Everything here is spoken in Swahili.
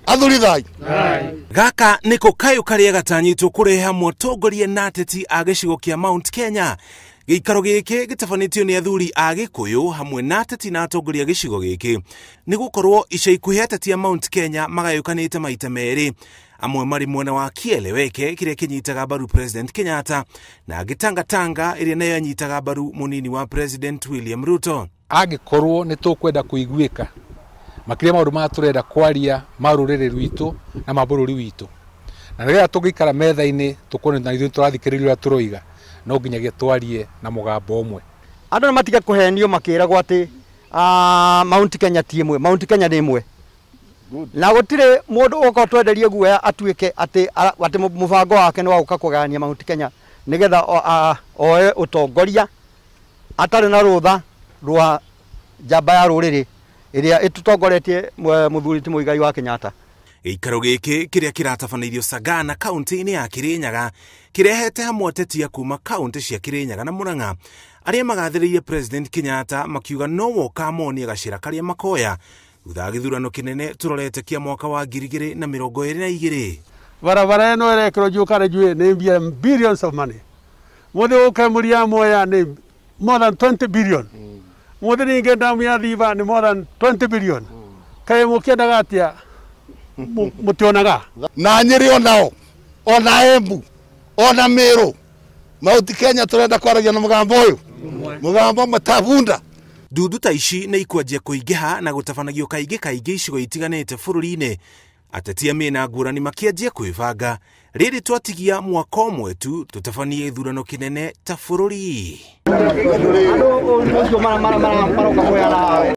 Athurithai. Gaka niko kayo karia gatanyitwo kureha mutongoria na ateti a gicigo kia Mount Kenya. Gikaro giki gitafanitio ni athuri a Gikuyu hamwe na ateti na atongoria gicigo giki ni gukorwo ica ikuhi ateti a Mount Kenya magayukanite maita meri, amwe mari mwena wa kieleweke kiria kinyitaga mbaru President Kenyatta na gitangatanga iria nayo anyitaga mbaru munini wa President William Ruto. Agikorwo ni tukwenda kuiguika makiria maundu maturenda kwaria marurire rwitu na mabururi witu, na rĩrĩa tũngĩikara metha-inĩ tukone na ithuĩ tũrathikĩrĩria turoiga no nginyagia twarie na mugambo umwe. Andũ matiga kuhenio makĩragwo atĩ Mount Kenya ti ĩmwe, Mount Kenya nĩ ĩmwe. Na gũtirĩ mũndũ ũko twenderie guoya atuĩke atĩ mũbango wake nĩ wa gũka kũgania Mount Kenya nĩgetha oe utongoria atarĩ na rũtha rwa njamba ya rũrĩrĩ iria itutongoretie muthuri ti Muigai wa Kenyatta. Gikaro giki kiria kiratabanairio Sagana kaunti-ini ya Kirinyaga kirehete hamwe ateti kuma kaunti cia Kirinyaga na Murang'a aria magathiririe President Kenyatta makiuga no woka monia gacira karia makoya thutha githurano kinene turorete kia mwaka wa 2022. Barabara eno erekero jukare jue ne billions of money. Mothe ukamuria moya ne more than 20 billion. Mothe ni ngenda mya thiva ni more than 20 billion. Kae mukienda gatia mutionaga Na Nyeri onao, ona Embu, ona Meru. Mount Kenya turenda kwaragia na mugambo uyu. Mugambo matavunda. Ndudu ta ici nĩ ikwanjia kũingĩha na gũtabanagio kaingĩ icigo itiganĩte bũrũri-inĩ. Ateti a mĩena ngũrani makĩanjia kwĩbanga rĩrĩ twatigia mwaka ũmwe tu tũtabanie gĩthurano kĩnene ta bũrũri.